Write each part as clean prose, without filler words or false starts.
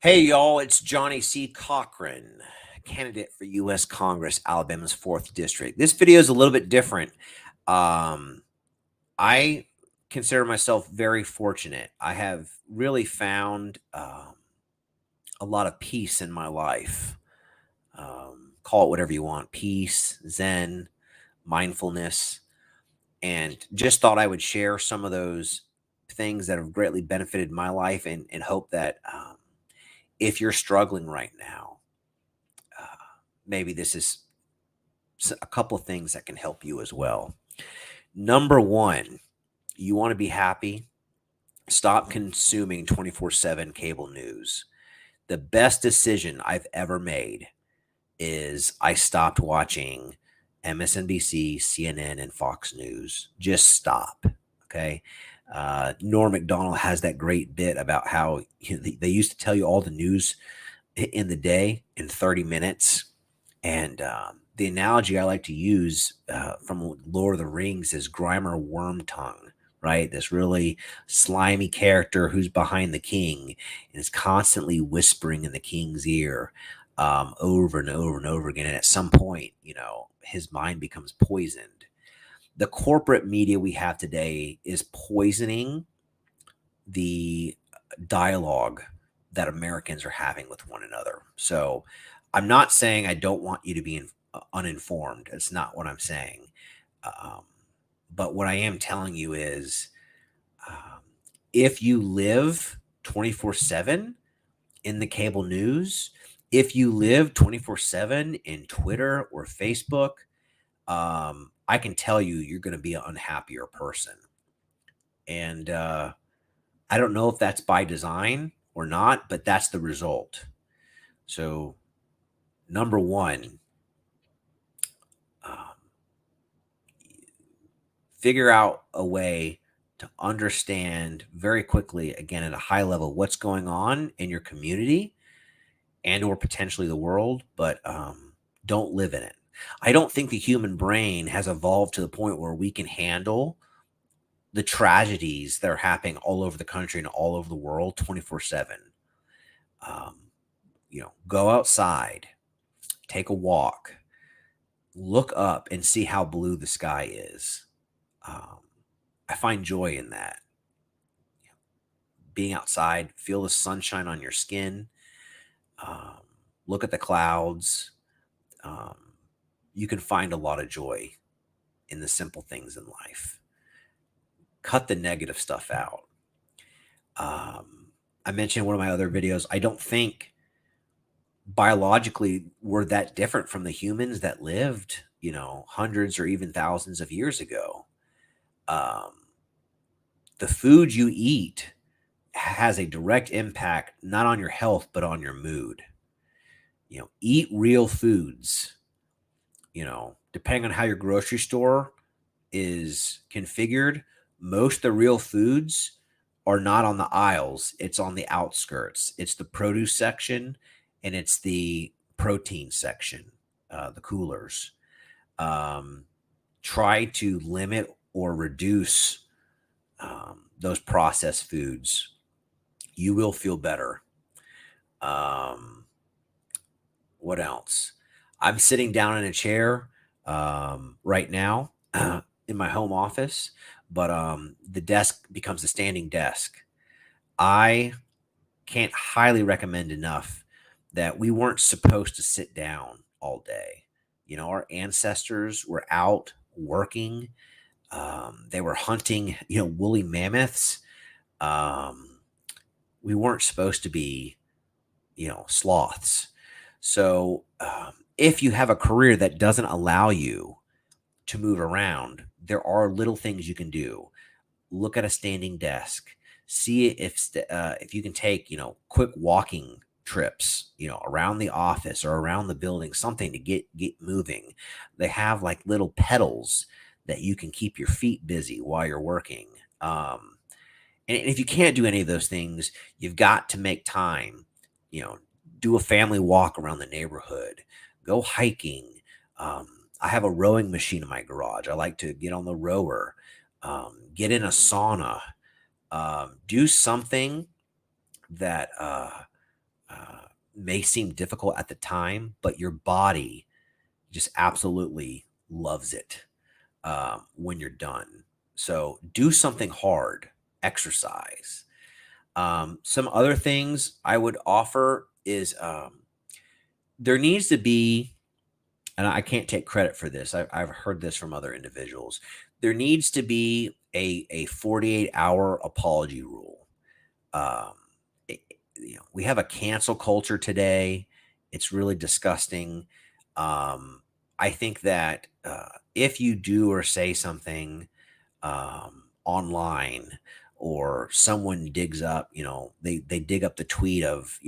Hey, y'all, it's Johnny C. Cochran, candidate for U.S. Congress, Alabama's 4th District. This video is a little bit different. I consider myself very fortunate. I have really found a lot of peace in my life. Call it whatever you want, peace, Zen, mindfulness, and just thought I would share some of those things that have greatly benefited my life and hope that if you're struggling right now, maybe this is a couple of things that can help you as well. Number one, you want to be happy. Stop consuming 24/7 cable news. The best decision I've ever made is I stopped watching MSNBC, CNN, and Fox News. Just stop. Okay. Norm MacDonald has that great bit about how they used to tell you all the news in the day in 30 minutes. And the analogy I like to use from Lord of the Rings is Grimer Wormtongue, right? This really slimy character who's behind the king and is constantly whispering in the king's ear over and over and over again. And at some point, his mind becomes poisoned. The corporate media we have today is poisoning the dialogue that Americans are having with one another. So I'm not saying I don't want you to be uninformed. It's not what I'm saying. But what I am telling you is if you live 24/7 in the cable news, if you live 24/7 in Twitter or Facebook, I can tell you you're going to be an unhappier person. And I don't know if that's by design or not, but that's the result. So, number one, figure out a way to understand very quickly, again, at a high level, what's going on in your community and or potentially the world, but don't live in it. I don't think the human brain has evolved to the point where we can handle the tragedies that are happening all over the country and all over the world 24/7. Go outside, take a walk, look up and see how blue the sky is. I find joy in that. Being outside, feel the sunshine on your skin, look at the clouds. You can find a lot of joy in the simple things in life. Cut the negative stuff out. I mentioned in one of my other videos, I don't think biologically we're that different from the humans that lived, hundreds or even thousands of years ago. The food you eat has a direct impact not on your health but on your mood. Eat real foods. Depending on how your grocery store is configured, most of the real foods are not on the aisles. It's on the outskirts. It's the produce section and it's the protein section, the coolers. Try to limit or reduce those processed foods. You will feel better. What else? I'm sitting down in a chair right now in my home office, but the desk becomes a standing desk. I can't highly recommend enough that we weren't supposed to sit down all day. Our ancestors were out working. They were hunting, woolly mammoths. We weren't supposed to be, sloths. So if you have a career that doesn't allow you to move around, there are little things you can do. Look at a standing desk. See if you can take, quick walking trips, around the office or around the building, something to get moving. They have like little pedals that you can keep your feet busy while you're working. And if you can't do any of those things, you've got to make time, do a family walk around the neighborhood, go hiking. I have a rowing machine in my garage. I like to get on the rower, get in a sauna, do something that may seem difficult at the time, but your body just absolutely loves it when you're done. So do something hard, exercise. Some other things I would offer is there needs to be, and I can't take credit for this. I've heard this from other individuals. There needs to be a 48-hour apology rule. Um, we have a cancel culture today. It's really disgusting. I think that if you do or say something online, or someone digs up, they dig up the tweet of,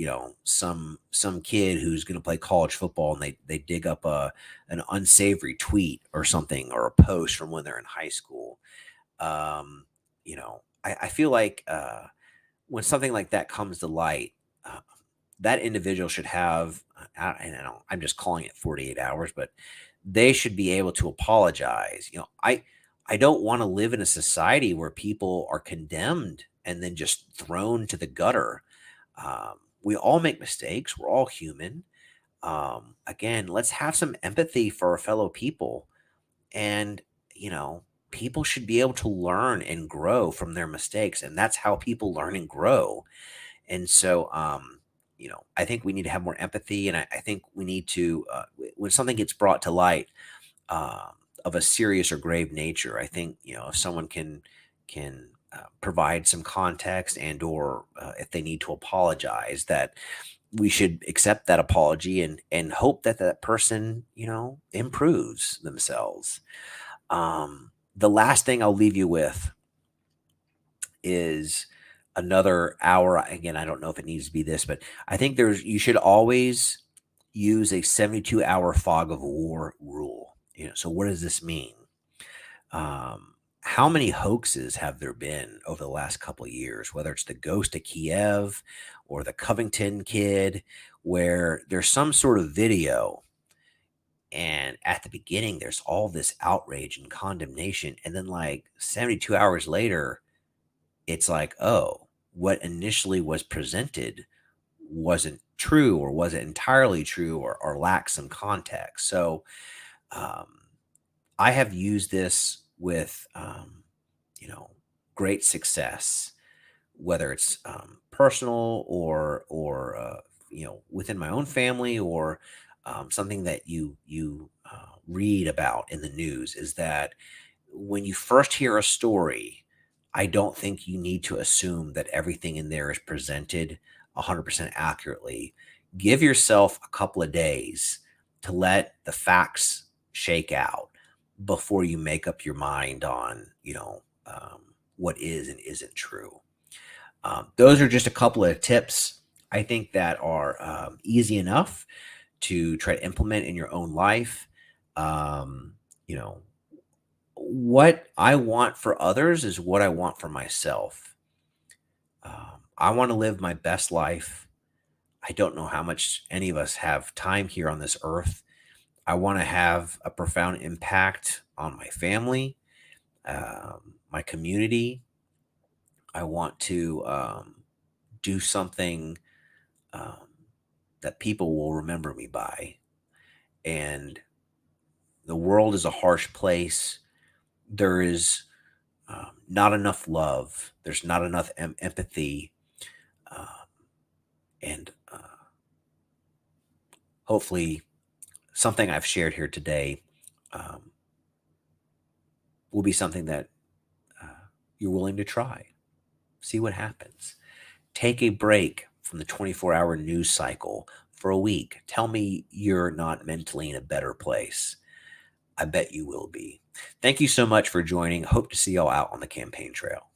some kid who's going to play college football, and they dig up an unsavory tweet or something, or a post from when they're in high school. I feel like when something like that comes to light, uh, that individual should have, and I'm just calling it 48 hours, but they should be able to apologize. I don't want to live in a society where people are condemned and then just thrown to the gutter. We all make mistakes. We're all human. Again, let's have some empathy for our fellow people. And, you know, people should be able to learn and grow from their mistakes. And that's how people learn and grow. And so, I think we need to have more empathy. And I think we need to, when something gets brought to light, um, of a serious or grave nature, I think, if someone can provide some context, and or if they need to apologize, that we should accept that apology, and hope that that person, improves themselves. The last thing I'll leave you with is another hour. Again, I don't know if it needs to be this, but I think you should always use a 72-hour fog of war rule. So what does this mean? How many hoaxes have there been over the last couple of years, whether it's the ghost of Kiev or the Covington kid, where there's some sort of video, and at the beginning there's all this outrage and condemnation, and then like 72 hours later, it's like, oh, what initially was presented wasn't true, or wasn't entirely true, or lacked some context. So um, I have used this with, great success, whether it's personal, or within my own family, or something that you read about in the news, is that when you first hear a story, I don't think you need to assume that everything in there is presented 100% accurately. Give yourself a couple of days to let the facts shake out before you make up your mind on, what is and isn't true. Those are just a couple of tips, I think, that are easy enough to try to implement in your own life. Um, you know, what I want for others is what I want for myself. I want to live my best life. I don't know how much any of us have time here on this earth. I want to have a profound impact on my family, my community. I want to do something um, that people will remember me by. And the world is a harsh place. There is not enough love. There's not enough empathy. Um, and hopefully, something I've shared here today um, will be something that you're willing to try. See what happens. Take a break from the 24-hour news cycle for a week. Tell me you're not mentally in a better place. I bet you will be. Thank you so much for joining. Hope to see y'all out on the campaign trail.